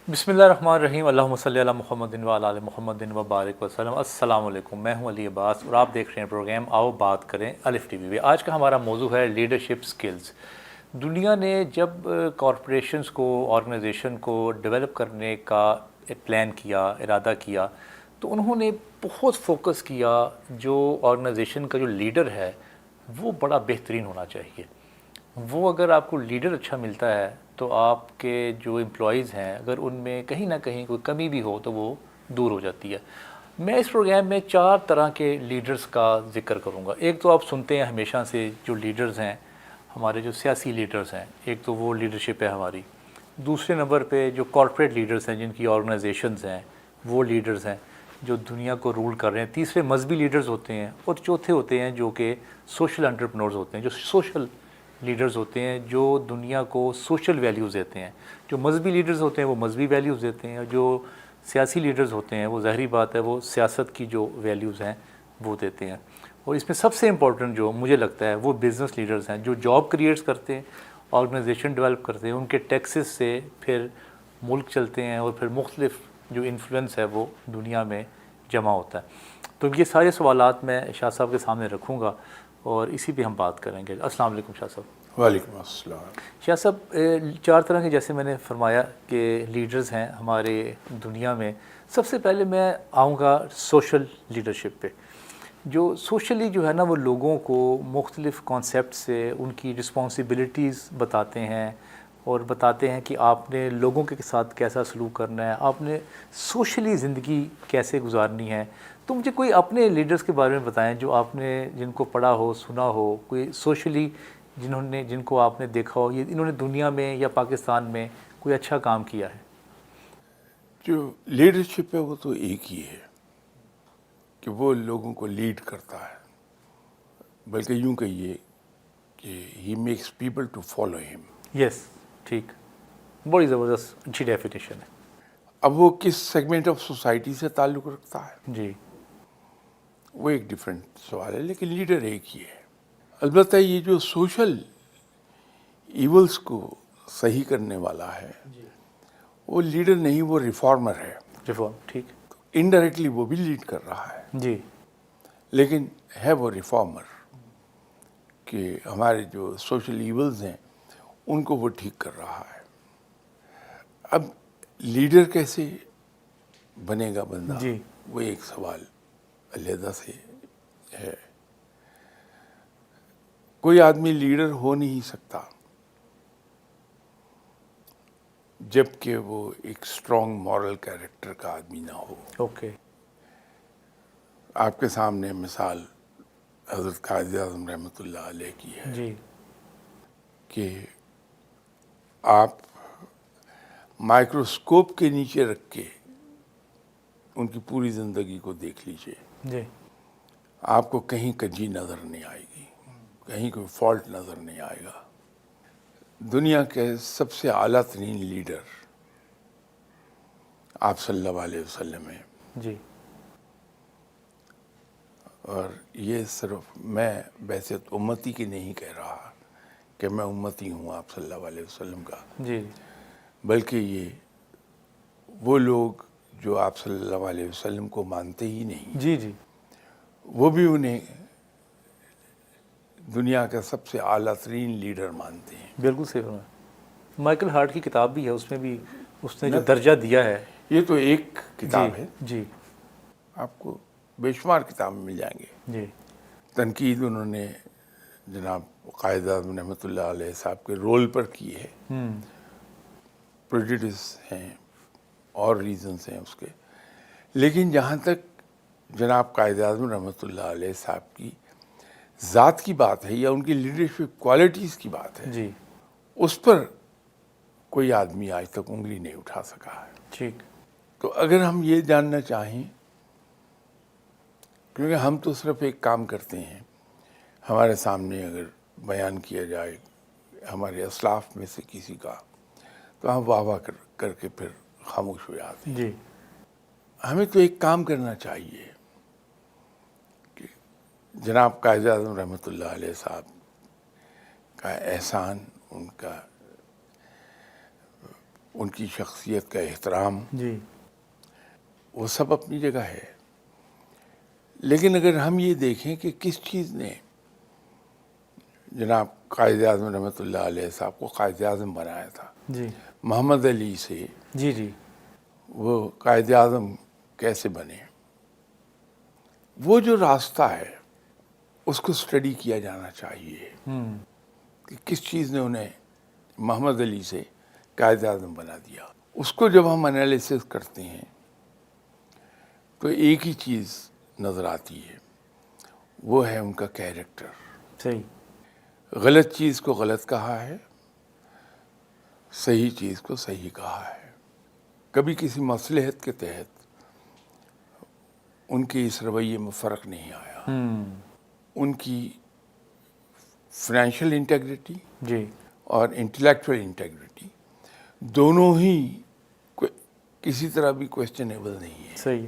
بسم اللہ الرحمن الرحیم، اللہم صلی علی محمد و علی آل محمد و بارک وسلم۔ السلام علیکم، میں ہوں علی عباس اور آپ دیکھ رہے ہیں پروگرام آؤ بات کریں الف ٹی وی پہ۔ آج کا ہمارا موضوع ہے لیڈرشپ سکلز۔ دنیا نے جب کارپوریشنز کو، آرگنائزیشن کو ڈیولپ کرنے کا پلان کیا، ارادہ کیا، تو انہوں نے بہت فوکس کیا جو آرگنائزیشن کا جو لیڈر ہے وہ بڑا بہترین ہونا چاہیے۔ وہ اگر آپ کو لیڈر اچھا ملتا ہے تو آپ کے جو امپلائیز ہیں اگر ان میں کہیں نہ کہیں کوئی کمی بھی ہو تو وہ دور ہو جاتی ہے۔ میں اس پروگرام میں 4 طرح کے لیڈرز کا ذکر کروں گا۔ ایک تو آپ سنتے ہیں ہمیشہ سے جو لیڈرز ہیں، ہمارے جو سیاسی لیڈرز ہیں، ایک تو وہ لیڈرشپ ہے ہماری۔ دوسرے نمبر پہ جو کارپوریٹ لیڈرز ہیں، جن کی آرگنائزیشنز ہیں، وہ لیڈرز ہیں جو دنیا کو رول کر رہے ہیں۔ تیسرے مذہبی لیڈرز ہوتے ہیں، اور چوتھے ہوتے ہیں جو کہ سوشل انٹرپرنورز ہوتے ہیں، جو سوشل لیڈرز ہوتے ہیں جو دنیا کو سوشل ویلیوز دیتے ہیں۔ جو مذہبی لیڈرز ہوتے ہیں وہ مذہبی ویلیوز دیتے ہیں، اور جو سیاسی لیڈرز ہوتے ہیں وہ ظاہری بات ہے وہ سیاست کی جو ویلیوز ہیں وہ دیتے ہیں۔ اور اس میں سب سے امپورٹنٹ جو مجھے لگتا ہے وہ بزنس لیڈرز ہیں جو جاب کریٹس کرتے ہیں، آرگنائزیشن ڈیولپ کرتے ہیں، ان کے ٹیکسز سے پھر ملک چلتے ہیں اور پھر مختلف جو انفلوئنس ہے وہ دنیا میں جمع ہوتا ہے۔ تو یہ سارے سوالات میں شاہ صاحب کے سامنے رکھوں گا اور اسی پہ ہم بات کریں گے۔ السلام علیکم شاہ صاحب۔ وعلیکم السلام۔ شاہ صاحب، 4 طرح کے جیسے میں نے فرمایا کہ لیڈرز ہیں ہمارے دنیا میں۔ سب سے پہلے میں آؤں گا سوشل لیڈرشپ پہ۔ جو سوشلی جو ہے نا وہ لوگوں کو مختلف کانسیپٹ سے ان کی رسپانسبلٹیز بتاتے ہیں اور بتاتے ہیں کہ آپ نے لوگوں کے ساتھ کیسا سلوک کرنا ہے، آپ نے سوشلی زندگی کیسے گزارنی ہے۔ تو مجھے کوئی اپنے لیڈرز کے بارے میں بتائیں جو آپ نے جن کو پڑھا ہو، سنا ہو، کوئی سوشلی جن کو آپ نے دیکھا ہو، یہ انہوں نے دنیا میں یا پاکستان میں کوئی اچھا کام کیا ہے۔ جو لیڈرشپ ہے وہ تو ایک ہی ہے کہ وہ لوگوں کو لیڈ کرتا ہے، بلکہ یوں کہیے کہ he makes people to follow him. Yes, ٹھیک، بڑی زبردست اچھی ڈیفینیشن ہے۔ اب وہ کس سیگمنٹ آف سوسائٹی سے تعلق رکھتا ہے جی وہ ایک ڈیفرنٹ سوال ہے، لیکن لیڈر ایک ہی ہے۔ البتہ یہ جو سوشل ایولز کو صحیح کرنے والا ہے وہ لیڈر نہیں، وہ ریفارمر ہے۔ ریفارم، ٹھیک، انڈائریکٹلی وہ بھی لیڈ کر رہا ہے، جی لیکن ہے وہ ریفارمر کہ ہمارے جو سوشل ایولز ہیں ان کو وہ ٹھیک کر رہا ہے۔ اب لیڈر کیسے بنے گا بندہ، جی وہ ایک سوال علیحدہ سے ہے۔ کوئی آدمی لیڈر ہو نہیں سکتا جب کہ وہ ایک اسٹرانگ مورل کیریکٹر کا آدمی نہ ہو۔ اوکے، آپ کے سامنے مثال حضرت قائد اعظم رحمۃ اللہ علیہ کی ہے جی کہ آپ مائکروسکوپ کے نیچے رکھ کے ان کی پوری زندگی کو دیکھ لیجئے، جی آپ کو کہیں کجی نظر نہیں آئے گی، کہیں کوئی فالٹ نظر نہیں آئے گا۔ دنیا کے سب سے اعلیٰ ترین لیڈر آپ صلی اللہ علیہ وسلم ہیں، جی اور یہ صرف میں بعثت امتی کی نہیں کہہ رہا کہ میں امتی ہوں آپ صلی اللہ علیہ وسلم کا، جی بلکہ یہ وہ لوگ جو آپ صلی اللہ علیہ وسلم کو مانتے ہی نہیں، جی جی وہ بھی انہیں دنیا کا سب سے اعلیٰ ترین لیڈر مانتے ہیں۔ بالکل صحیح فرمایا۔ مائیکل ہارٹ کی کتاب بھی ہے، اس میں بھی اس نے جو درجہ دیا ہے۔ یہ تو ایک کتاب ہے، جی آپ کو بے شمار کتابیں مل جائیں گے۔ جی تنقید انہوں نے جناب قائد اعظم رحمۃ اللہ علیہ صاحب کے رول پر کی ہے، پریجوڈس ہیں اور ریزنز ہیں اس کے، لیکن جہاں تک جناب قائد اعظم رحمۃ اللہ علیہ صاحب کی ذات کی بات ہے یا ان کی لیڈرشپ کوالٹیز کی بات ہے، جی اس پر کوئی آدمی آج تک انگلی نہیں اٹھا سکا ہے۔ ٹھیک، تو اگر ہم یہ جاننا چاہیں، کیونکہ ہم تو صرف ایک کام کرتے ہیں، ہمارے سامنے اگر بیان کیا جائے ہمارے اسلاف میں سے کسی کا تو ہم واہ واہ کر کے پھر خاموش ہو جاتے ہیں۔ جی ہمیں تو ایک کام کرنا چاہیے کہ جناب قائد اعظم رحمۃ اللہ علیہ صاحب کا احسان، ان کا ان کی شخصیت کا احترام، جی وہ سب اپنی جگہ ہے. لیکن اگر ہم یہ دیکھیں کہ کس چیز نے جناب قائد اعظم رحمۃ اللہ علیہ صاحب کو قائد اعظم بنایا تھا، جی محمد علی سے جی جی وہ قائد اعظم کیسے بنے، وہ جو راستہ ہے اس کو اسٹڈی کیا جانا چاہیے کہ کس چیز نے انہیں محمد علی سے قائد اعظم بنا دیا. اس کو جب ہم انالیسس کرتے ہیں تو ایک ہی چیز نظر آتی ہے، وہ ہے ان کا کیریکٹر. صحیح. غلط چیز کو غلط کہا ہے، صحیح چیز کو صحیح کہا ہے. کبھی کسی مصلحت کے تحت ان کے اس رویے میں فرق نہیں آیا. ان کی فائنینشیل انٹیگریٹی جی اور انٹلیکچوئل انٹیگریٹی دونوں ہی کسی طرح بھی کویسچنیبل نہیں ہے. صحیح.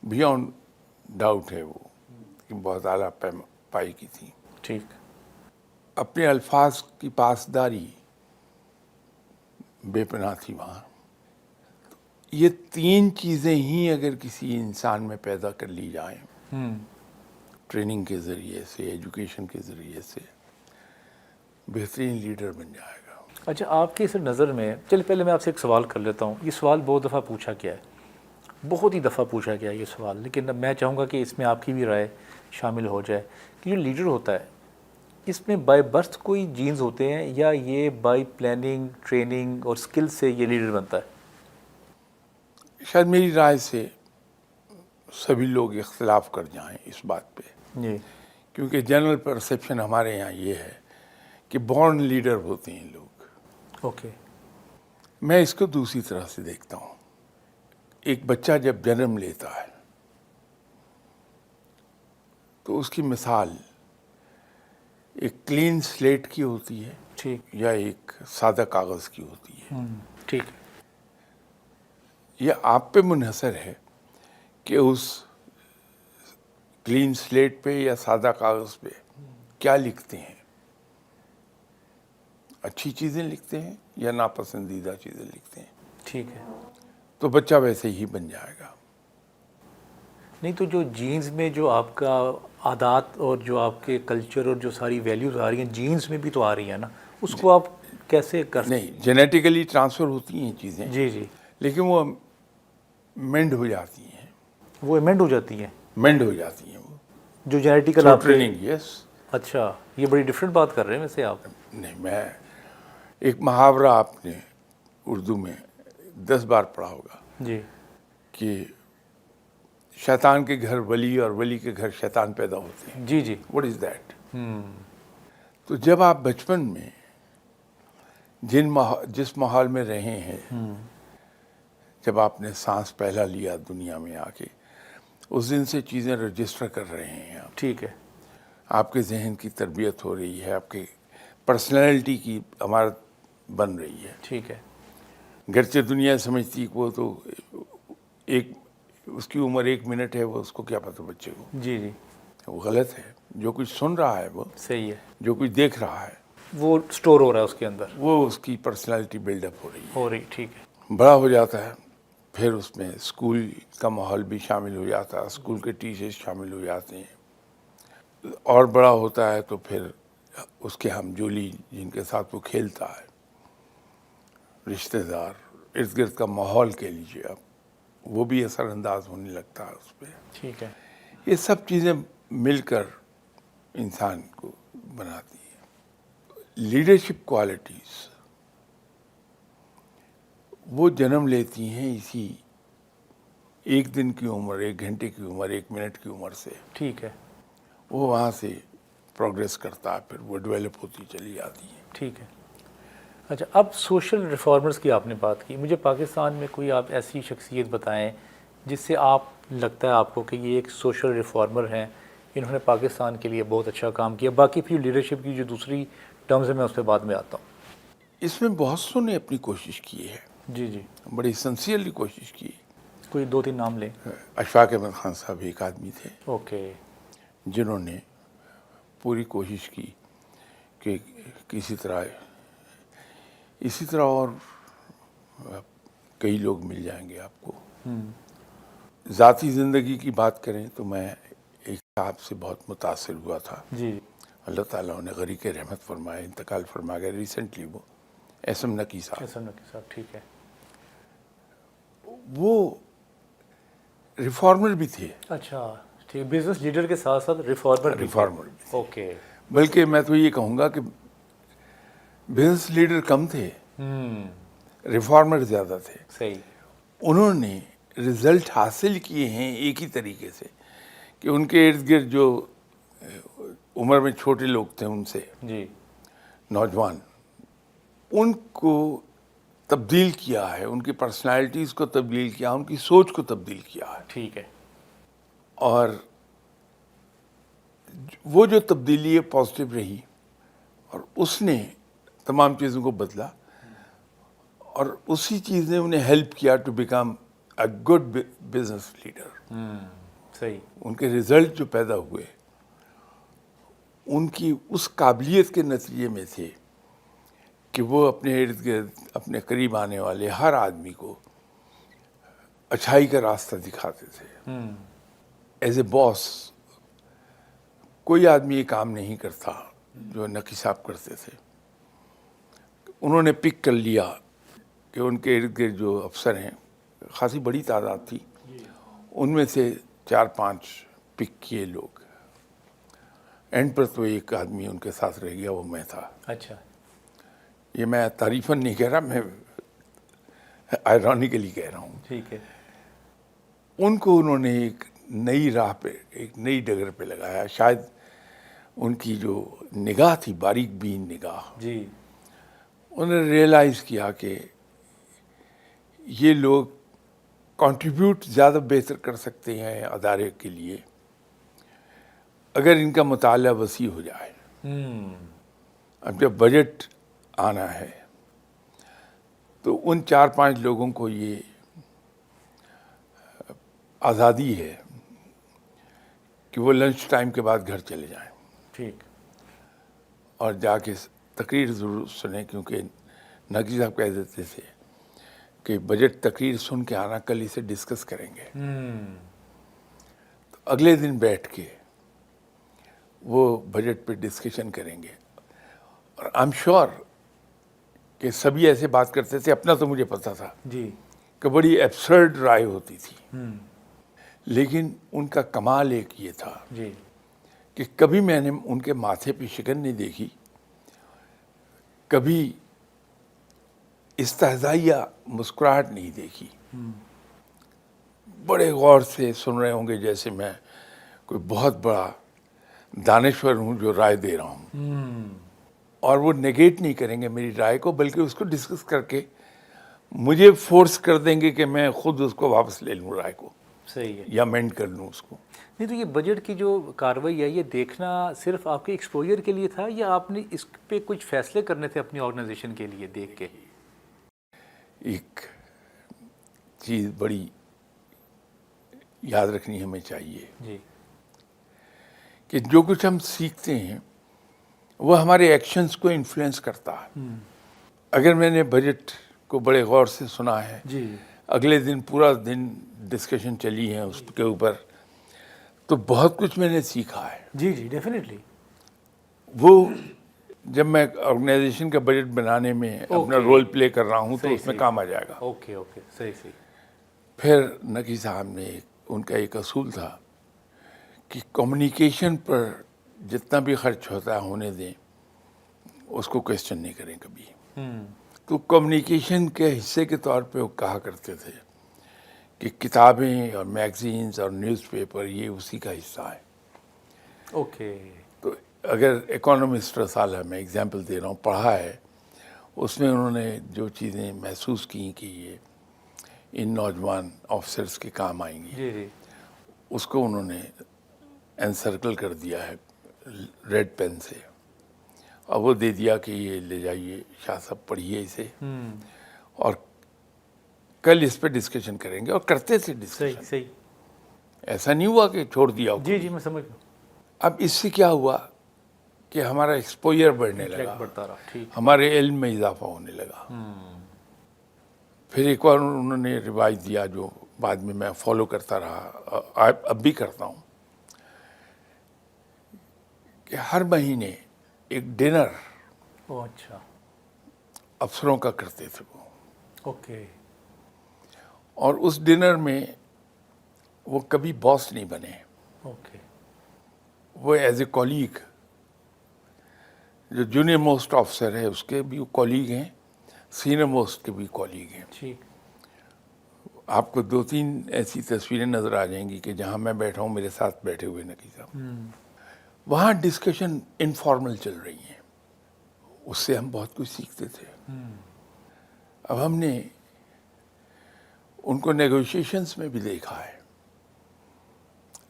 بیانڈ ڈاؤٹ ہے وہ کہ بہت اعلیٰ پائی کی تھی. ٹھیک. اپنے الفاظ کی پاسداری بے پناہ تھی وہاں. یہ تین چیزیں ہی اگر کسی انسان میں پیدا کر لی جائیں ٹریننگ کے ذریعے سے، ایجوکیشن کے ذریعے سے، بہترین لیڈر بن جائے گا. اچھا، آپ کی اس نظر میں چلیے پہلے میں آپ سے ایک سوال کر لیتا ہوں. یہ سوال بہت دفعہ پوچھا گیا ہے، بہت ہی دفعہ پوچھا گیا ہے یہ سوال، لیکن اب میں چاہوں گا کہ اس میں آپ کی بھی رائے شامل ہو جائے کہ جو لیڈر ہوتا ہے اس میں بائی برتھ کوئی جینز ہوتے ہیں یا یہ بائی پلاننگ، ٹریننگ اور سکل سے یہ لیڈر بنتا ہے؟ شاید میری رائے سے سبھی لوگ اختلاف کر جائیں اس بات پہ، جی. کیونکہ جنرل پرسیپشن ہمارے یہاں یہ ہے کہ بورن لیڈر ہوتے ہیں لوگ. اوکے. میں اس کو دوسری طرح سے دیکھتا ہوں. ایک بچہ جب جنم لیتا ہے تو اس کی مثال ایک کلین سلیٹ کی ہوتی ہے ٹھیک. یا ایک سادہ کاغذ کی ہوتی ہے. ٹھیک. یہ آپ پہ منحصر ہے کہ اس کلین سلیٹ پہ یا سادہ کاغذ پہ کیا لکھتے ہیں. اچھی چیزیں لکھتے ہیں یا ناپسندیدہ چیزیں لکھتے ہیں. ٹھیک ہے. تو بچہ ویسے ہی بن جائے گا. نہیں تو جو جینز میں جو آپ کا عادات اور جو آپ کے کلچر اور جو ساری ویلیوز آ رہی ہیں جینز میں بھی تو آ رہی ہیں نا، اس کو آپ کیسے کر سکتے؟ نہیں، جینیٹیکلی ٹرانسفر ہوتی ہیں چیزیں، جی جی. لیکن وہ مینڈ ہو جاتی ہیں. وہ ایمنڈ ہو جاتی ہیں مینڈ ہو جاتی ہیں وہ جو جینیٹیکل تھرو آپ کے. ٹریننگ. یس. اچھا، یہ بڑی ڈفرینٹ بات کر رہے ہیں ویسے آپ. نہیں، میں ایک محاورہ آپ نے اردو میں 10 بار پڑھا ہوگا جی کہ شیطان کے گھر ولی اور ولی کے گھر شیطان پیدا ہوتے ہیں. جی جی. What is that? تو جب آپ بچپن میں جس ماحول میں رہے ہیں، جب آپ نے سانس پہلا لیا دنیا میں آ کے، اس دن سے چیزیں رجسٹر کر رہے ہیں آپ. ٹھیک ہے. آپ کے ذہن کی تربیت ہو رہی ہے، آپ کے پرسنالٹی کی عمارت بن رہی ہے. ٹھیک ہے. گرچہ دنیا سمجھتی کہ وہ تو اس کی عمر 1 منٹ ہے، وہ اس کو کیا پتہ بچے کو. جی جی. وہ غلط ہے. جو کچھ سن رہا ہے، وہ صحیح ہے. جو کچھ دیکھ رہا ہے، وہ سٹور ہو رہا ہے اس کے اندر. وہ اس کی پرسنالٹی بلڈ اپ ہو رہی ہے. ہو رہی. ٹھیک ہے. بڑا ہو جاتا ہے، پھر اس میں اسکول کا ماحول بھی شامل ہو جاتا ہے، اسکول کے ٹیچرز شامل ہو جاتے ہیں. اور بڑا ہوتا ہے تو پھر اس کے ہم جولی جن کے ساتھ وہ کھیلتا ہے، رشتہ دار، ارد گرد کا ماحول کہہ لیجیے آپ، وہ بھی اثر انداز ہونے لگتا ہے اس پہ. ٹھیک ہے. یہ سب چیزیں مل کر انسان کو بناتی ہیں. لیڈرشپ کوالٹیز وہ جنم لیتی ہیں اسی 1 دن کی عمر، 1 گھنٹے کی عمر، 1 منٹ کی عمر سے. ٹھیک ہے. وہ وہاں سے پروگریس کرتا ہے، پھر وہ ڈیولپ ہوتی چلی جاتی ہے. ٹھیک ہے. اچھا، اب سوشل ریفارمرز کی آپ نے بات کی. مجھے پاکستان میں کوئی آپ ایسی شخصیت بتائیں جس سے آپ لگتا ہے آپ کو کہ یہ ایک سوشل ریفارمر ہیں، انہوں نے پاکستان کے لیے بہت اچھا کام کیا. باقی پھر لیڈرشپ کی جو دوسری ٹرمز ہیں میں اس پہ بعد میں آتا ہوں. اس میں بہت سو نے اپنی کوشش کی ہے، جی جی. بڑی سنسیئرلی کوشش کی. کوئی 2-3 نام لیں. اشفاق احمد خان صاحب ایک آدمی تھے اوکے. جنہوں نے پوری کوشش کی کہ اسی طرح اور کئی لوگ مل جائیں گے آپ کو. ذاتی زندگی کی بات کریں تو میں ایک صاحب سے بہت متاثر ہوا تھا. جی. اللہ تعالیٰ نے غریق رحمت فرمائے، انتقال فرما گئے ریسنٹلی. وہ ایسم نقی صاحب، ایسا نقی صاحب، ٹھیک ہے. وہ ریفارمر بھی تھے. اچھا ٹھیک، بزنس لیڈر کے ساتھ ساتھ ریفارمر بھی تھے. ریفارمر بھی تھے. اوکے. بلکہ میں تو یہ کہوں گا کہ بزنس لیڈر کم تھے، ریفارمر زیادہ تھے. صحیح. انہوں نے رزلٹ حاصل کیے ہیں ایک ہی طریقے سے کہ ان کے ارد گرد جو عمر میں چھوٹے لوگ تھے، ان سے جی. نوجوان، ان کو تبدیل کیا ہے، ان کی پرسنالٹیز کو تبدیل کیا، ان کی سوچ کو تبدیل کیا ہے. ٹھیک ہے. اور وہ جو تبدیلی ہے پازیٹیو رہی، اور اس نے تمام چیزوں کو بدلا، اور اسی چیز نے انہیں ہیلپ کیا to become a good business leader. صحیح. ان کے رزلٹ جو پیدا ہوئے ان کی اس قابلیت کے نتیجے میں تھے کہ وہ اپنے ارد گرد اپنے قریب آنے والے ہر آدمی کو اچھائی کا راستہ دکھاتے تھے. ایز اے باس کوئی آدمی یہ کام نہیں کرتا جو نقی صاحب کرتے تھے. انہوں نے پک کر لیا کہ ان کے ارد گرد جو افسر ہیں، خاصی بڑی تعداد تھی، ان میں سے 4-5 پک کیے لوگ. اینڈ پر تو ایک آدمی ان کے ساتھ رہ گیا، وہ میں تھا. اچھا. یہ میں تعریفاً نہیں کہہ رہا، میں آئرونیکلی کہہ رہا ہوں. ٹھیک ہے. ان کو انہوں نے ایک نئی راہ پہ، ایک نئی ڈگر پہ لگایا. شاید ان کی جو نگاہ تھی، باریک بین نگاہ، جی. انہوں نے ریئلائز کیا کہ یہ لوگ کنٹریبیوٹ زیادہ بہتر کر سکتے ہیں ادارے کے لیے اگر ان کا مطالعہ وسیع ہو جائے. اب جب بجٹ آنا ہے تو ان 4-5 لوگوں کو یہ آزادی ہے کہ وہ لنچ ٹائم کے بعد گھر چلے جائیں. ٹھیک. اور جا کے تقریر ضرور سنیں، کیونکہ نقی صاحب کہہ دیتے تھے کہ بجٹ تقریر سن کے آنا، کل اسے ڈسکس کریں گے. تو اگلے دن بیٹھ کے وہ بجٹ پہ ڈسکشن کریں گے. اور آئی ایم شیور کہ سبھی ایسے بات کرتے تھے. اپنا تو مجھے پتا تھا جی. کہ بڑی ایبسرڈ رائے ہوتی تھی، لیکن ان کا کمال ایک یہ تھا جی. کہ کبھی میں نے ان کے ماتھے پہ شکن نہیں دیکھی، کبھی استہزائیہ مسکراہٹ نہیں دیکھی. بڑے غور سے سن رہے ہوں گے جیسے میں کوئی بہت بڑا دانشور ہوں جو رائے دے رہا ہوں. اور وہ نیگیٹ نہیں کریں گے میری رائے کو، بلکہ اس کو ڈسکس کر کے مجھے فورس کر دیں گے کہ میں خود اس کو واپس لے لوں رائے کو، صحیح ہے. یا امینڈ کر لوں اس کو. نہیں تو یہ بجٹ کی جو کارروائی ہے، یہ دیکھنا صرف آپ کے ایکسپوجر کے لیے تھا یا آپ نے اس پہ کچھ فیصلے کرنے تھے اپنی آرگنائزیشن کے لیے دیکھ کے؟ ایک چیز بڑی یاد رکھنی ہمیں چاہیے جی. کہ جو کچھ ہم سیکھتے ہیں وہ ہمارے ایکشنز کو انفلوئنس کرتا ہے. اگر میں نے بجٹ کو بڑے غور سے سنا ہے، جی. اگلے دن پورا دن ڈسکشن چلی ہے اس کے اوپر، تو بہت کچھ میں نے سیکھا ہے. جی جی ڈیفینیٹلی. وہ جب میں آرگنائزیشن کا بجٹ بنانے میں اپنا رول پلے کر رہا ہوں تو اس میں کام آ جائے گا. Okay okay. صحیح صحیح. پھر نقی صاحب نے ان کا ایک اصول تھا کہ کمیونیکیشن پر جتنا بھی خرچ ہوتا ہے ہونے دیں، اس کو کویسچن نہیں کریں کبھی. تو کمیونیکیشن کے حصے کے طور پہ وہ کہا کرتے تھے کہ کتابیں اور میگزینز اور نیوز پیپر یہ اسی کا حصہ ہے. اوکے. تو اگر اکانومسٹ رسالہ میں ایگزامپل دے رہا ہوں، پڑھا ہے، اس میں انہوں نے جو چیزیں محسوس کی کہ یہ ان نوجوان آفیسرس کے کام آئیں گی، جی جی. اس کو انہوں نے انسرکل کر دیا ہے ریڈ پین سے، اور وہ دے دیا کہ یہ لے جائیے شاہ صاحب، پڑھیے اسے، اور کل اس پہ ڈسکشن کریں گے. اور کرتے تھے صحیح ڈسکشن، صحیح. ایسا نہیں ہوا کہ چھوڑ دیا ہو. جی جی میں سمجھ گیا. اب اس سے کیا ہوا کہ ہمارا ایکسپوجر بڑھنے لگا، بڑھتا رہا. ٹھیک. ہمارے علم میں اضافہ ہونے لگا. پھر ایک بار انہوں نے روایت دیا جو بعد میں میں فالو کرتا رہا، اب بھی کرتا ہوں، کہ ہر مہینے ایک ڈنر او اچھا، افسروں کا کرتے تھے وہ، اوکے، اور اس ڈنر میں وہ کبھی باس نہیں بنے، اوکے، وہ ایز اے کولیگ، جو جونیئر موسٹ آفیسر ہے اس کے بھی کولیگ ہیں، سینئر موسٹ کے بھی کولیگ ہیں۔ ٹھیک، آپ کو 2-3 ایسی تصویریں نظر آ جائیں گی کہ جہاں میں بیٹھا ہوں میرے ساتھ بیٹھے ہوئے نقی صاحب، وہاں ڈسکشن انفارمل چل رہی ہیں، اس سے ہم بہت کچھ سیکھتے تھے۔ اب ہم نے ان کو نیگوشیشنز میں بھی دیکھا ہے،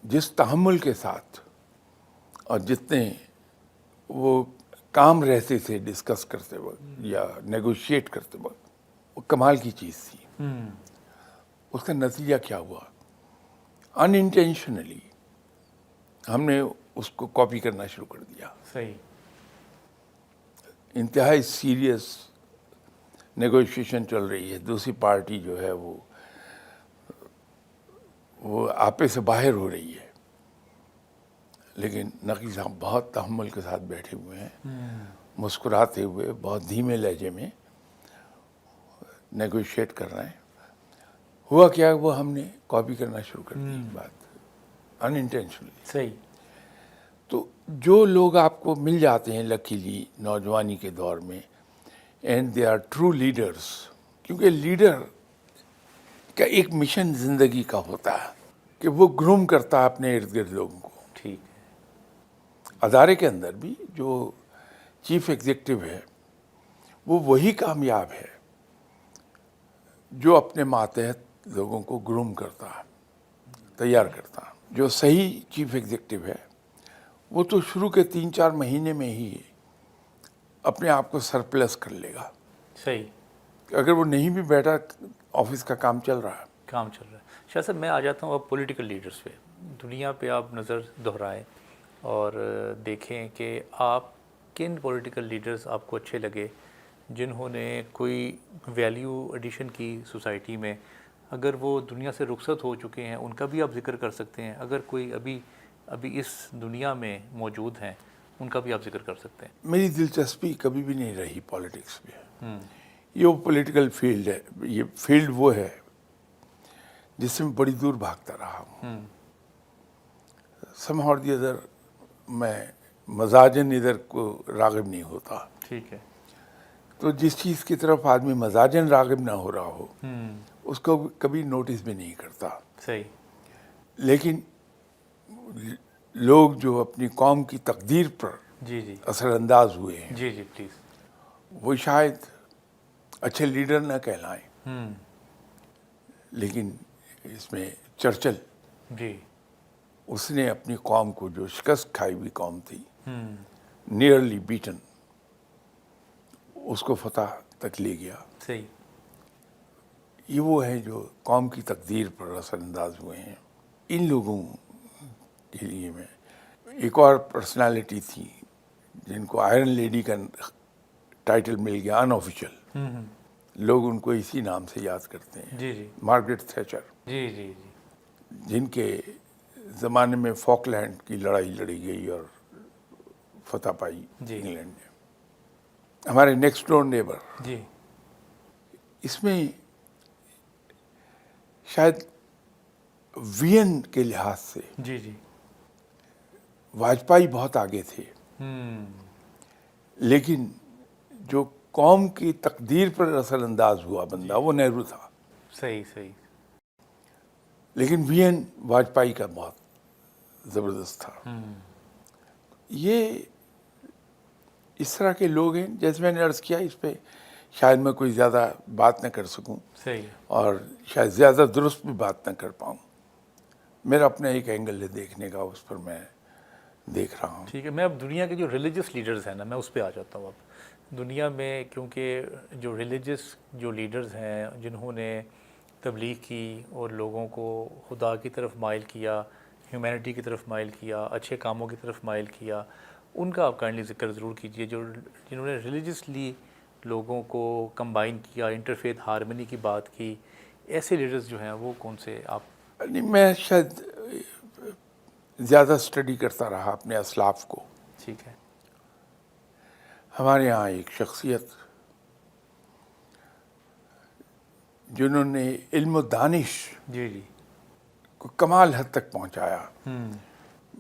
جس تحمل کے ساتھ اور جتنے وہ کام رہتے تھے ڈسکس کرتے وقت یا نیگوشیٹ کرتے وقت، وہ کمال کی چیز تھی۔ اس کا نتیجہ کیا ہوا؟ ان انٹینشنلی ہم نے اس کو کاپی کرنا شروع کر دیا۔ صحیح، انتہائی سیریس نیگوشیشن چل رہی ہے، دوسری پارٹی جو ہے وہ آپے سے باہر ہو رہی ہے، لیکن نقی صاحب بہت تحمل کے ساتھ بیٹھے ہوئے ہیں، مسکراتے ہوئے بہت دھیمے لہجے میں نیگوشیٹ کر رہے ہیں۔ ہوا کیا، وہ ہم نے کاپی کرنا شروع کر دی بات، ان انٹینشنلی۔ صحیح، تو جو لوگ آپ کو مل جاتے ہیں لکیلی نوجوانی کے دور میں، and they are true leaders, کیونکہ لیڈر کا ایک مشن زندگی کا ہوتا ہے کہ وہ گروم کرتا ہے اپنے ارد گرد لوگوں کو۔ ٹھیک ہے، ادارے کے اندر بھی جو چیف ایگزیکٹو ہے وہ وہی کامیاب ہے جو اپنے ماتحت لوگوں کو گروم کرتا ہے، تیار کرتا ہے۔ جو صحیح چیف ایگزیکٹو ہے وہ تو شروع کے 3-4 مہینے میں ہی اپنے آپ کو سرپلس کر لے گا۔ صحیح، اگر وہ نہیں بھی بیٹھا، آفس کا کام چل رہا ہے۔ کام چل رہا ہے۔ شاہ صاحب میں آ جاتا ہوں اب پولیٹیکل لیڈرز پہ، دنیا پہ آپ نظر دہرائیں اور دیکھیں کہ آپ کن پولیٹیکل لیڈرز آپ کو اچھے لگے جنہوں نے کوئی ویلیو ایڈیشن کی سوسائٹی میں، اگر وہ دنیا سے رخصت ہو چکے ہیں ان کا بھی آپ ذکر کر سکتے ہیں، اگر کوئی ابھی اس دنیا میں موجود ہیں ان کا بھی آپ ذکر کر سکتے ہیں۔ میری دلچسپی کبھی بھی نہیں رہی پالیٹکس میں، یہ وہ پولیٹیکل فیلڈ ہے، یہ فیلڈ وہ ہے جس سے میں بڑی دور بھاگتا رہا ہوں۔ somehow or the other میں مزاجن ادھر کو راغب نہیں ہوتا۔ ٹھیک ہے، تو جس چیز کی طرف آدمی مزاجن راغب نہ ہو رہا ہو اس کو کبھی نوٹس بھی نہیں کرتا۔ صحیح، لیکن لوگ جو اپنی قوم کی تقدیر پر جی جی اثر انداز ہوئے ہیں جی جی پلیز، وہ شاید اچھے لیڈر نہ کہلائیں، لیکن اس میں چرچل، جی، اس نے اپنی قوم کو، جو شکست کھائی ہوئی قوم تھی، نیئرلی بیٹن، اس کو فتح تک لے گیا۔ صحیح، یہ وہ ہیں جو قوم کی تقدیر پر اثر انداز ہوئے ہیں۔ ان لوگوں کے لیے میں ایک اور پرسنالٹی تھی جن کو آئرن لیڈی کا ٹائٹل مل گیا ان آفیشیل، لوگ ان کو اسی نام سے یاد کرتے ہیں، جی جی مارگریٹ تھیچر، جی جی جی، جن کے زمانے میں فاکلینڈ کی لڑائی لڑی گئی اور فتح پائی جی انگلینڈ نے۔ ہمارے نیکسٹ ڈور نیبر، جی، اس میں شاید وین کے لحاظ سے جی جی، واجپئی بہت آگے تھے، لیکن جو قوم کی تقدیر پر اثر انداز ہوا بندہ وہ نہرو تھا، صحیح صحیح، لیکن وین واجپئی کا بہت زبردست تھا۔ یہ اس طرح کے لوگ ہیں، جیسے میں نے عرض کیا، اس پہ شاید میں کوئی زیادہ بات نہ کر سکوں صحیح، اور شاید زیادہ درست بھی بات نہ کر پاؤں۔ میرا اپنا ایک اینگل ہے دیکھنے کا، اس پر میں دیکھ رہا ہوں۔ ٹھیک ہے۔ میں اب دنیا کے جو ریلیجس لیڈرز ہیں نا، میں اس پہ آ جاتا ہوں اب۔ دنیا میں کیونکہ جو ریلیجس جو لیڈرز ہیں جنہوں نے تبلیغ کی اور لوگوں کو خدا کی طرف مائل کیا، ہیومینٹی کی طرف مائل کیا، اچھے کاموں کی طرف مائل کیا، ان کا آپ کائنڈلی ذکر ضرور کیجئے، جو جنہوں نے ریلیجسلی لوگوں کو کمبائن کیا, انٹرفیتھ ہارمنی کی بات کی, ایسے لیڈرز جو ہیں وہ کون سے آپ؟ نہیں، میں شاید زیادہ اسٹڈی کرتا رہا اپنے اسلاف کو. ٹھیک ہے. ہمارے یہاں ایک شخصیت جنہوں نے علم و دانش جی جی. کو کمال حد تک پہنچایا،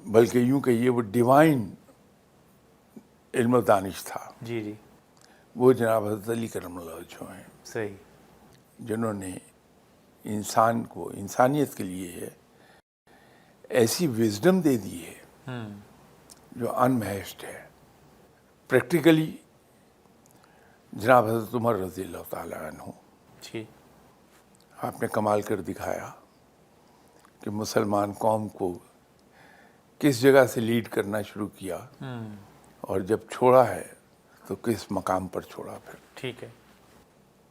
بلکہ یوں کہیے وہ ڈیوائن علم و دانش تھا، جی جی. وہ جناب حضرت علی کرم اللہ وجہہ ہیں، صحیح. جنہوں نے انسان کو انسانیت کے لیے ایسی وزڈم دے دی ہے جو انمیچڈ ہے. پریکٹیکلی جناب حضرت عمر رضی اللہ تعالیٰ عنہ جی. آپ نے کمال کر دکھایا کہ مسلمان قوم کو کس جگہ سے لیڈ کرنا شروع کیا اور جب چھوڑا ہے تو کس مقام پر چھوڑا. پھر ٹھیک ہے.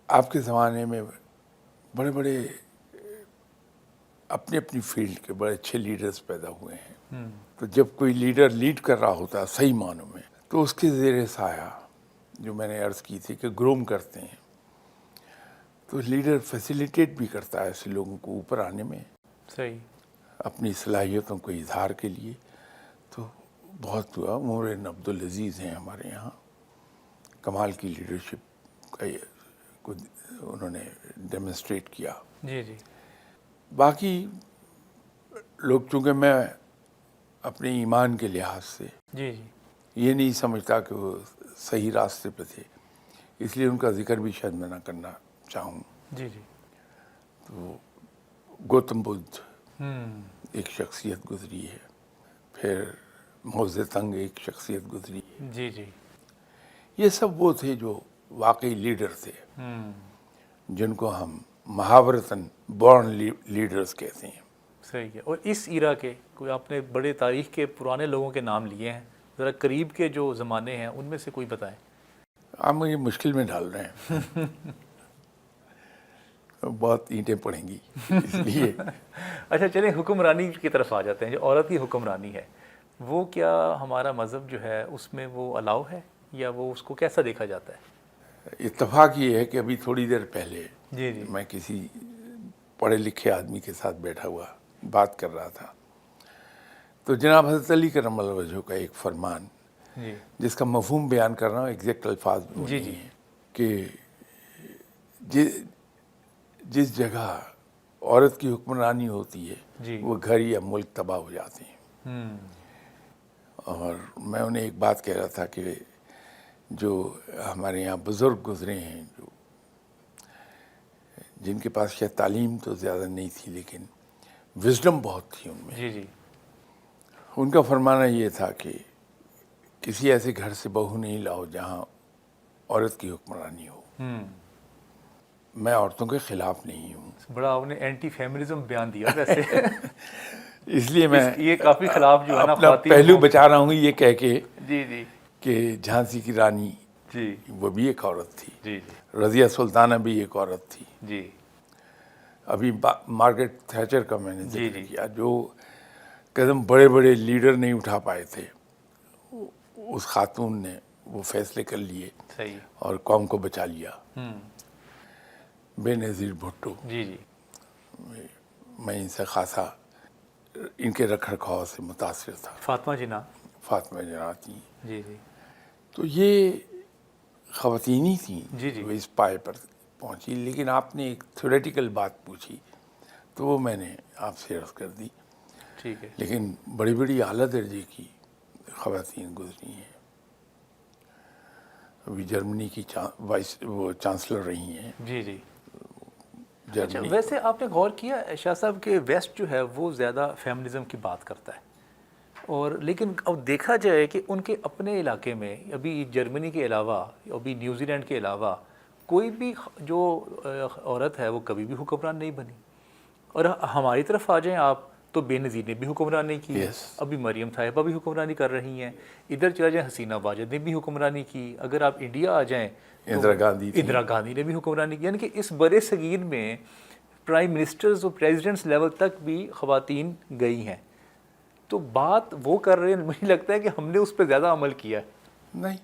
آپ کے زمانے میں بڑے بڑے اپنی اپنی فیلڈ کے بڑے اچھے لیڈرز پیدا ہوئے ہیں. تو جب کوئی لیڈر لیڈ کر رہا ہوتا ہے صحیح معنوں میں، تو اس کے زیر سایہ جو میں نے عرض کی تھی کہ گروم کرتے ہیں، تو لیڈر فیسیلیٹیٹ بھی کرتا ہے ایسے لوگوں کو اوپر آنے میں صحیح. اپنی صلاحیتوں کو اظہار کے لیے. تو بہت ہوا. عمر بن عبدالعزیز ہیں ہمارے یہاں، کمال کی لیڈرشپ کا انہوں نے ڈیمونسٹریٹ کیا. جی جی. باقی لوگ چونکہ میں اپنے ایمان کے لحاظ سے جی جی. یہ نہیں سمجھتا کہ وہ صحیح راستے پہ تھے، اس لیے ان کا ذکر بھی شاید میں نہ کرنا چاہوں. جی جی. تو گوتم بدھ ایک شخصیت گزری ہے، پھر موزے تنگ ایک شخصیت گزری ہے. جی جی. یہ سب وہ تھے جو واقعی لیڈر تھے، جن کو ہم محاورتاً بورن لیڈرز کہتے ہیں. صحیح ہے. اور اس ایرا کے کوئی آپ نے بڑے تاریخ کے پرانے لوگوں کے نام لیے ہیں، ذرا قریب کے جو زمانے ہیں ان میں سے کوئی بتائیں. آپ مجھے مشکل میں ڈال رہے ہیں، بہت اینٹیں پڑیں گی اس لیے. اچھا چلیں حکمرانی کی طرف آ جاتے ہیں. جو عورت کی حکمرانی ہے وہ کیا ہمارا مذہب جو ہے اس میں وہ الاؤ ہے یا وہ اس کو کیسا دیکھا جاتا ہے؟ اتفاق یہ ہے کہ ابھی تھوڑی دیر پہلے جی جی. میں کسی پڑھے لکھے آدمی کے ساتھ بیٹھا ہوا بات کر رہا تھا، تو جناب حضرت علی کرم اللہ وجہہ کا ایک فرمان جی جس کا مفہوم بیان کر رہا ہوں، ایگزیکٹ الفاظ میں جی نہیں جی. ہیں، کہ جس جگہ عورت کی حکمرانی ہوتی ہے جی. وہ گھر یا ملک تباہ ہو جاتے ہیں. اور میں انہیں ایک بات کہہ رہا تھا کہ جو ہمارے یہاں بزرگ گزرے ہیں، جو جن کے پاس شاید تعلیم تو زیادہ نہیں تھی لیکن وزڈم بہت تھی ان میں، جی جی. ان کا فرمانا یہ تھا کہ کسی ایسے گھر سے بہو نہیں لاؤ جہاں عورت کی حکمرانی ہو. میں عورتوں کے خلاف نہیں ہوں، بڑا آپ نے اینٹی فیمنزم بیان دیا ویسے. اس لیے میں یہ کافی خلاف جو ہے نا اپنا خواتین پہلو کو. بچا رہا ہوں یہ کہہ کے جی جی. کہ جھانسی کی رانی جی وہ بھی ایک عورت تھی، جی جی. رضیہ سلطانہ بھی ایک عورت تھی. جی ابھی مارگریٹ تھیچر کا میں نے جی ذکر جی. کیا، جو قدم بڑے بڑے لیڈر نہیں اٹھا پائے تھے، اس خاتون نے وہ فیصلے کر لیے صحیح. اور قوم کو بچا لیا. بے نظیر بھٹو، جی جی. میں ان سے خاصا ان کے رکھ رکھاؤ سے متاثر تھا. فاطمہ جناح. فاطمہ جناح تھی. جی جی. تو یہ خواتین ہی تھیں جی جی. جو اس پائے پر پہنچی. لیکن آپ نے ایک تھیوریٹیکل بات پوچھی تو وہ میں نے آپ سے عرض کر دی. ٹھیک ہے. لیکن بڑی بڑی اعلیٰ درجے کی خواتین گزری ہیں. ابھی جرمنی کی وائس وہ چانسلر رہی ہیں. جی جی. اچھا جرمنی ویسے آپ نے غور کیا شاہ صاحب کہ ویسٹ جو ہے وہ زیادہ فیمنزم کی بات کرتا ہے، اور لیکن اب دیکھا جائے کہ ان کے اپنے علاقے میں ابھی جرمنی کے علاوہ ابھی نیوزی لینڈ کے علاوہ کوئی بھی جو عورت ہے وہ کبھی بھی حکمران نہیں بنی. اور ہماری طرف آ جائیں آپ تو بے نظیر نے بھی حکمرانی کی. Yes. ابھی مریم طیبہ بھی حکمرانی کر رہی ہیں. ادھر چلا جائیں حسینہ واجد نے بھی حکمرانی کی. اگر آپ انڈیا آ جائیں اندرا گاندھی تھی. اندرا گاندھی نے بھی حکمرانی کی. یعنی کہ اس برے صغیر میں پرائم منسٹرز اور پریزیڈنٹس لیول تک بھی خواتین گئی ہیں. تو بات وہ کر رہے ہیں، مجھے لگتا ہے کہ ہم نے اس پہ زیادہ عمل کیا ہے. نہیں،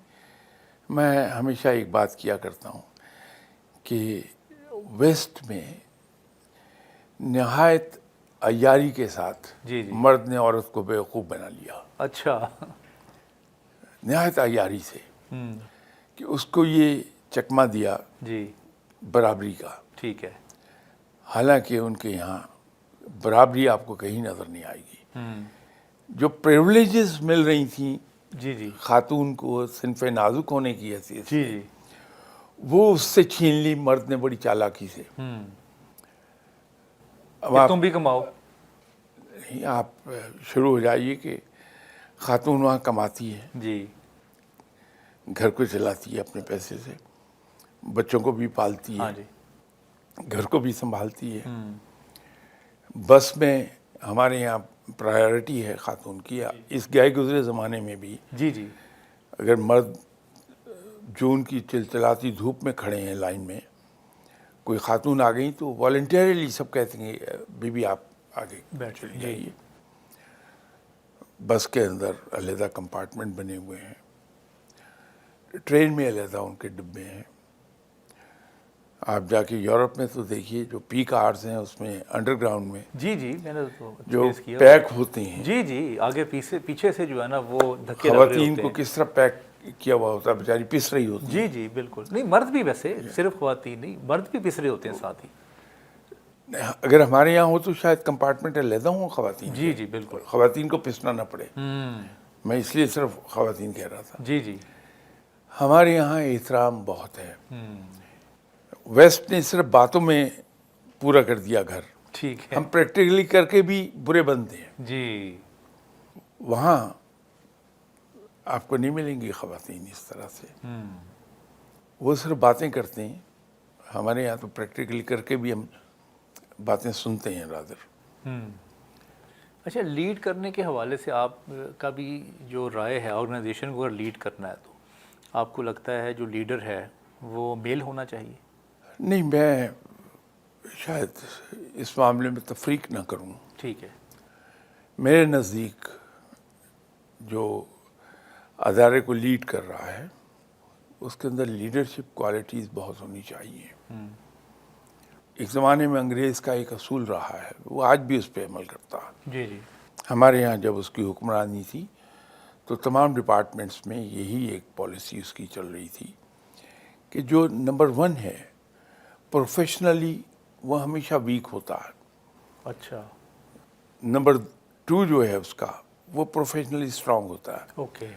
میں ہمیشہ ایک بات کیا کرتا ہوں کہ ویسٹ میں نہایت عیاری کے ساتھ جی جی مرد نے عورت کو بیوقوف بنا لیا، اچھا نہایت عیاری سے، ہوں کہ اس کو یہ چکمہ دیا جی برابری کا، ٹھیک ہے حالانکہ ان کے یہاں برابری آپ کو کہیں نظر نہیں آئے گی۔ ہوں جو پریولیجز مل رہی تھیں جی جی خاتون کو صنف نازک ہونے کی حیثیت جی سے، جی وہ اس سے چھین لی مرد نے بڑی چالاکی سے۔ ہوں اب کہ آپ تم بھی کماؤ، آپ شروع ہو جائیے کہ خاتون وہاں کماتی ہے، جی گھر کو چلاتی ہے اپنے پیسے سے، بچوں کو بھی پالتی ہاں ہے، جی گھر کو بھی سنبھالتی ہے۔ ہوں بس میں ہمارے یہاں پرائیورٹی ہے خاتون کی، اس گئے گزرے زمانے میں بھی جی جی اگر مرد جون کی چلچلاتی دھوپ میں کھڑے ہیں لائن میں، کوئی خاتون آ گئی تو والنٹیرلی سب کہتے ہیں بی بی آپ آگے بیٹھ چلی جی جائیے۔ بس کے اندر علیحدہ کمپارٹمنٹ بنے ہوئے ہیں، ٹرین میں علیحدہ ان کے ڈبے ہیں۔ آپ جا کے یورپ میں تو دیکھیے جو پیک آورز ہیں اس میں انڈر گراؤنڈ میں جی جی میں نے تو جو ایکسپیرینس کیا پیک ہوتے ہیں، جی جی آگے پیچھے سے جو ہے نا وہ دھکے لگ رہے خواتین ہوتے کو ہیں۔ کس طرح پیک کیا ہوا ہوتا ہے، بیچاری پس رہی ہوتی جی ہیں۔ جی بالکل، نہیں مرد بھی ویسے صرف خواتین نہیں، مرد بھی پس رہے ہوتے ہیں ساتھ ہی۔ اگر ہمارے یہاں ہو تو شاید کمپارٹمنٹ علیحدہ ہوں خواتین جی کے، جی بالکل خواتین کو پسنا نہ پڑے۔ ہوں میں اس لیے صرف خواتین کہہ رہا تھا۔ جی جی ہمارے یہاں احترام بہت ہے، ہوں ویسٹ نے صرف باتوں میں پورا کر دیا گھر، ٹھیک ہے ہم پریکٹیکلی کر کے بھی برے بنتے ہیں۔ جی وہاں آپ کو نہیں ملیں گی خواتین اس طرح سے، ہوں وہ صرف باتیں کرتے ہیں، ہمارے یہاں تو پریکٹیکلی کر کے بھی ہم باتیں سنتے ہیں رادر۔ ہوں اچھا، لیڈ کرنے کے حوالے سے آپ کا بھی جو رائے ہے، آرگنائزیشن کو اگر لیڈ کرنا ہے تو آپ کو لگتا ہے جو لیڈر ہے وہ میل ہونا چاہیے؟ نہیں، میں شاید اس معاملے میں تفریق نہ کروں۔ ٹھیک ہے میرے نزدیک جو ادارے کو لیڈ کر رہا ہے اس کے اندر لیڈرشپ کوالٹیز بہت ہونی چاہیے۔ ایک زمانے میں انگریز کا ایک اصول رہا ہے، وہ آج بھی اس پہ عمل کرتا ہے۔ جی جی ہمارے یہاں جب اس کی حکمرانی تھی تو تمام ڈپارٹمنٹس میں یہی ایک پالیسی اس کی چل رہی تھی کہ جو نمبر 1 ہے پروفیشنلی وہ ہمیشہ ویک ہوتا ہے، اچھا نمبر 2 جو ہے اس کا وہ پروفیشنلی اسٹرانگ ہوتا ہے، اوکے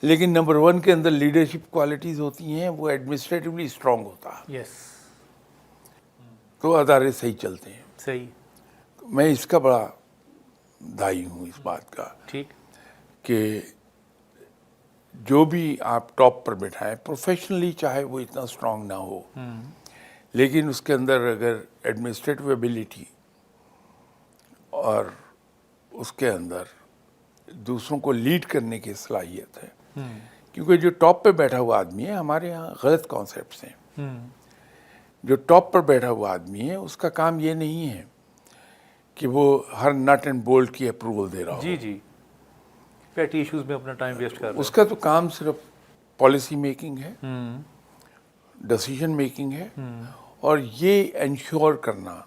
لیکن نمبر 1 کے اندر لیڈرشپ کوالٹیز ہوتی ہیں، وہ ایڈمنسٹریٹولی اسٹرانگ ہوتا ہے، یس تو ادارے صحیح چلتے ہیں۔ صحیح میں اس کا بڑا دائی ہوں اس بات کا ٹھیک کہ جو بھی آپ ٹاپ پر بٹھائیں پروفیشنلی، چاہے وہ اتنا اسٹرانگ نہ ہو، لیکن اس کے اندر اگر ایڈمنسٹریٹو ایبیلٹی اور اس کے اندر دوسروں کو لیڈ کرنے کی صلاحیت ہے، کیونکہ جو ٹاپ پہ بیٹھا ہوا آدمی ہے، ہمارے یہاں غلط کانسیپٹس ہیں۔ جو ٹاپ پر بیٹھا ہوا آدمی ہے اس کا کام یہ نہیں ہے کہ وہ ہر نٹ اینڈ بولٹ کی اپروول دے رہا ہو، جی جی پیٹی ایشوز میں اپنا ٹائم ویسٹ کر اس رہے کا تو کام صرف پالیسی میکنگ ہے، ہوں ڈیسیژن میکنگ ہے، اور یہ انشور کرنا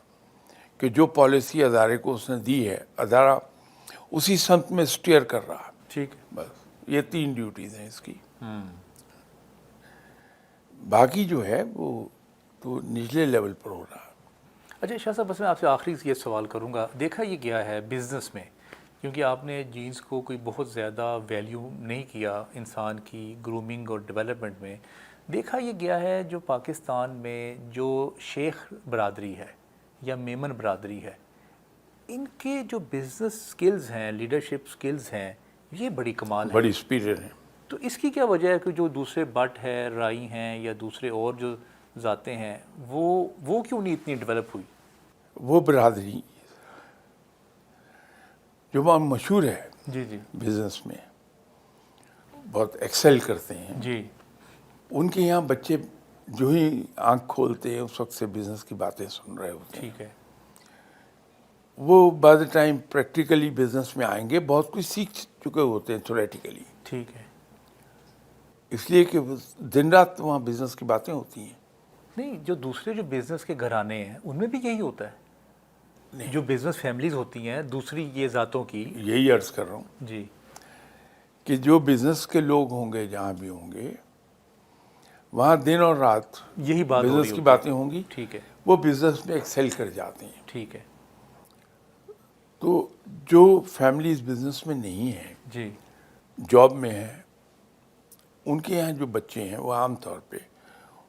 کہ جو پالیسی ادارے کو اس نے دی ہے ادارہ اسی سمت میں اسٹیئر کر رہا ہے۔ ٹھیک ہے بس یہ 3 ڈیوٹیز ہیں اس کی، باقی جو ہے وہ تو نچلے لیول پر ہو رہا ہے۔ اچھا شاہ صاحب، بس میں آپ سے آخری یہ سوال کروں گا، دیکھا یہ گیا ہے بزنس میں، کیونکہ آپ نے جینس کو کوئی بہت زیادہ ویلیو نہیں کیا انسان کی گرومنگ اور ڈیولپمنٹ میں، دیکھا یہ گیا ہے جو پاکستان میں جو شیخ برادری ہے یا میمن برادری ہے، ان کے جو بزنس سکلز ہیں، لیڈرشپ سکلز ہیں، یہ بڑی کمال ہے۔ بڑی سپیریئر ہیں۔ تو اس کی کیا وجہ ہے کہ جو دوسرے بٹ ہے، رائی ہیں یا دوسرے اور جو ذاتیں ہیں وہ کیوں نہیں اتنی ڈیولپ ہوئی؟ وہ برادری جو وہاں مشہور ہے جی جی بزنس میں، بہت ایکسل کرتے ہیں، جی ان کے یہاں بچے جو ہی آنکھ کھولتے ہیں اس وقت سے بزنس کی باتیں سن رہے ہوتے ہیں۔ ٹھیک ہے وہ by the time practically business میں آئیں گے بہت کچھ سیکھ چکے ہوتے ہیں تھیوریٹیکلی، ٹھیک ہے اس لیے کہ دن رات وہاں بزنس کی باتیں ہوتی ہیں. نہیں، جو دوسرے جو بزنس کے گھرانے ہیں ان میں بھی یہی ہوتا ہے. نہیں. جو بزنس فیملیز ہوتی ہیں دوسری یہ ذاتوں کی. یہی عرض کر رہا ہوں جی کہ جو بزنس کے لوگ ہوں گے جہاں بھی ہوں گے وہاں دن اور رات یہی بات ہو رہی بزنس کی ہوتی باتیں ہوں گی. ٹھیک ہے. وہ بزنس میں ایکسیل کر جاتے ہیں. ٹھیک ہے. تو جو فیملیز بزنس میں نہیں ہیں، جی جاب میں ہیں، ان کے یہاں جو بچے ہیں وہ عام طور پہ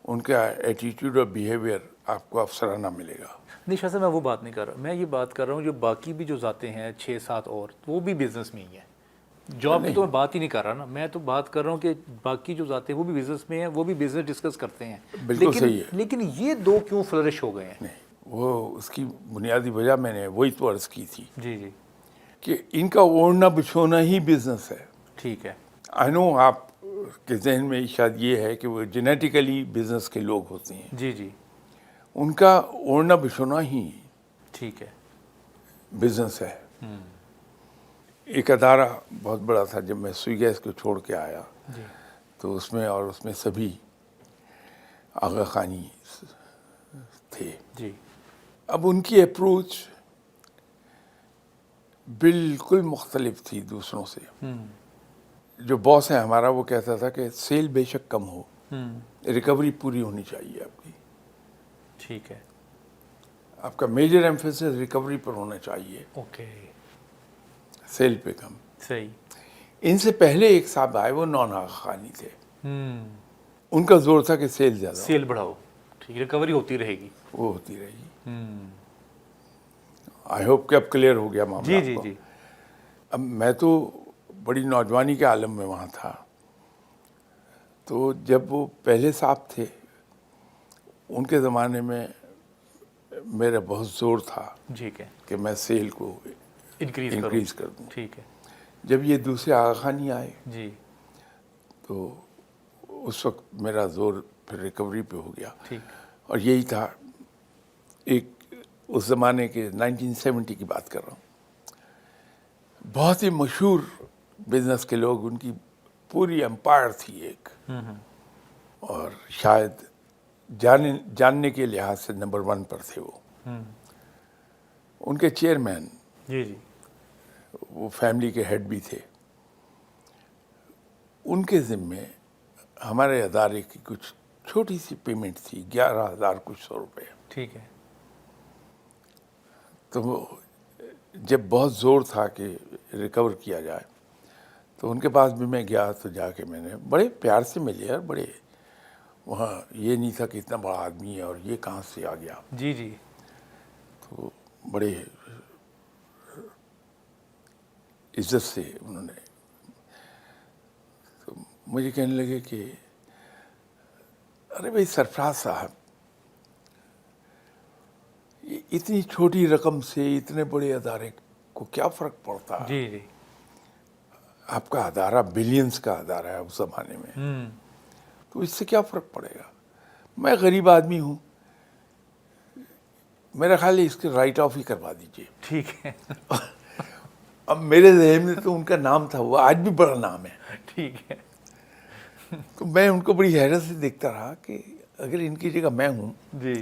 ان کا ایٹیٹیوڈ اور بیہیویئر آپ کو افسرانہ ملے گا. نہیں شاہ صاحب، میں وہ بات نہیں کر رہا. میں یہ بات کر رہا ہوں جو باقی بھی جو ذاتیں ہیں 6-7 اور وہ بھی بزنس میں ہی ہیں. جاب کی تو میں بات ہی نہیں کر رہا نا. میں تو بات کر رہا ہوں کہ باقی جو ذاتیں وہ بھی بزنس میں ہیں، وہ بھی بزنس ڈسکس کرتے ہیں. بالکل صحیح ہے. لیکن یہ دو کیوں فلرش ہو گئے ہیں؟ نہیں، وہ اس کی بنیادی وجہ میں نے وہی تو عرض کی تھی جی جی کہ ان کا اوڑھنا بچھونا ہی بزنس ہے. ٹھیک ہے. آئی نو آپ کے ذہن میں شاید یہ ہے کہ وہ جینیٹیکلی بزنس کے لوگ ہوتے ہیں. جی جی ان کا اوڑھنا بچھونا ہی ٹھیک ہے. بزنس ہے. ایک ادارہ بہت بڑا تھا جب میں سوئی گیس کو چھوڑ کے آیا جی تو اس میں سبھی آغا خانی تھے. جی اب ان کی اپروچ بالکل مختلف تھی دوسروں سے. جو باس ہے ہمارا وہ کہتا تھا کہ سیل بے شک کم ہو، ریکوری پوری ہونی چاہیے آپ کی. ٹھیک ہے. آپ کا میجر ایمفیسس ریکوری پر ہونا چاہیے، اوکے. سیل پہ کم. صحیح. ان سے پہلے ایک صاحب آئے وہ نان آغا خانی تھے. ان کا زور تھا کہ سیل زیادہ سیل بڑھاؤ. ٹھیک ہے. ریکوری ہوتی رہے گی. وہ ہوتی رہی. آئی ہوپ کہ اب کلیئر ہو گیا معاملہ. جی آپ جی کو. جی اب میں تو بڑی نوجوانی کے عالم میں وہاں تھا. تو جب وہ پہلے صاحب تھے ان کے زمانے میں میرا بہت زور تھا ٹھیک ہے. کہ میں سیل کو انکریز کر دوں. ٹھیک ہے. جب یہ دوسرے آغا خانی آئے جی تو اس وقت میرا زور پھر ریکوری پہ ہو گیا. ٹھیک. اور یہی تھا. ایک اس زمانے کے 1970 کی بات کر رہا ہوں. بہت ہی مشہور بزنس کے لوگ، ان کی پوری امپائر تھی ایک، اور شاید جاننے کے لحاظ سے نمبر 1 پر تھے وہ. ان کے چیئرمین جی جی وہ فیملی کے ہیڈ بھی تھے. ان کے ذمے ہمارے ادارے کی کچھ چھوٹی سی پیمنٹ تھی، 11,000 کچھ سو روپے. ٹھیک ہے. تو وہ جب بہت زور تھا کہ ریکور کیا جائے تو ان کے پاس بھی میں گیا. تو جا کے میں نے بڑے پیار سے ملے، اور بڑے وہاں یہ نہیں تھا کہ اتنا بڑا آدمی ہے اور یہ کہاں سے آ گیا. جی جی تو بڑے عزت سے انہوں نے تو مجھے کہنے لگے کہ ارے بھائی سرفراز صاحب، اتنی چھوٹی رقم سے اتنے بڑے ادارے کو کیا فرق پڑتا ہے؟ جی جی آپ کا ادارہ بلینز کا ادارہ ہے اس زمانے میں، تو اس سے کیا فرق پڑے گا؟ میں غریب آدمی ہوں، میرا خیال ہے اس کے رائٹ آف ہی کروا دیجیے. ٹھیک ہے. اب میرے ذہن میں تو ان کا نام تھا، وہ آج بھی بڑا نام ہے. ٹھیک ہے. تو میں ان کو بڑی حیرت سے دیکھتا رہا کہ اگر ان کی جگہ میں ہوں جی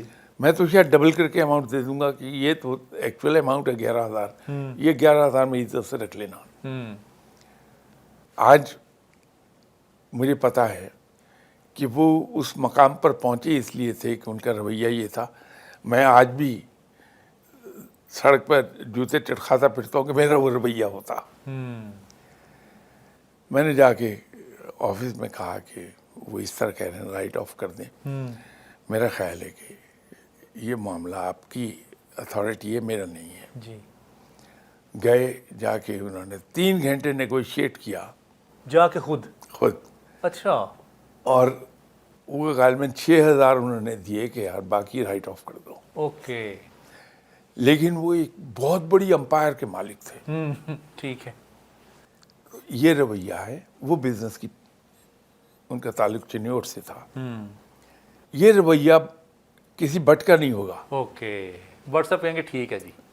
میں تو شاید ڈبل کر کے اماؤنٹ دے دوں گا کہ یہ تو ایکچوئل اماؤنٹ ہے 11,000، یہ 11,000 میں عزت سے رکھ لینا. آج مجھے پتا ہے کہ وہ اس مقام پر پہنچے اس لیے تھے کہ ان کا رویہ یہ تھا. میں آج بھی سڑک پر جوتے چٹکھاتا پھرتا ہوں کہ میرا وہ رویہ ہوتا. میں نے جا کے آفس میں کہا کہ وہ اس طرح کہہ رہے ہیں، رائٹ آف کر دیں. میرا خیال ہے کہ یہ معاملہ آپ کی اتھارٹی ہے، میرا نہیں ہے. جی گئے، جا کے انہوں نے 3 گھنٹے نیگوشیٹ کیا جا کے خود. اچھا. اور وہ غالباً 6,000 انہوں نے دیے کہ یار باقی رائٹ آف کر دو. اوکے. لیکن وہ ایک بہت بڑی امپائر کے مالک تھے. ٹھیک ہے. یہ رویہ ہے. وہ بزنس کی ان کا تعلق چنیوٹ سے تھا. یہ رویہ کسی بٹ کا نہیں ہوگا. اوکے. واٹس ایپ کہیں گے ٹھیک ہے جی.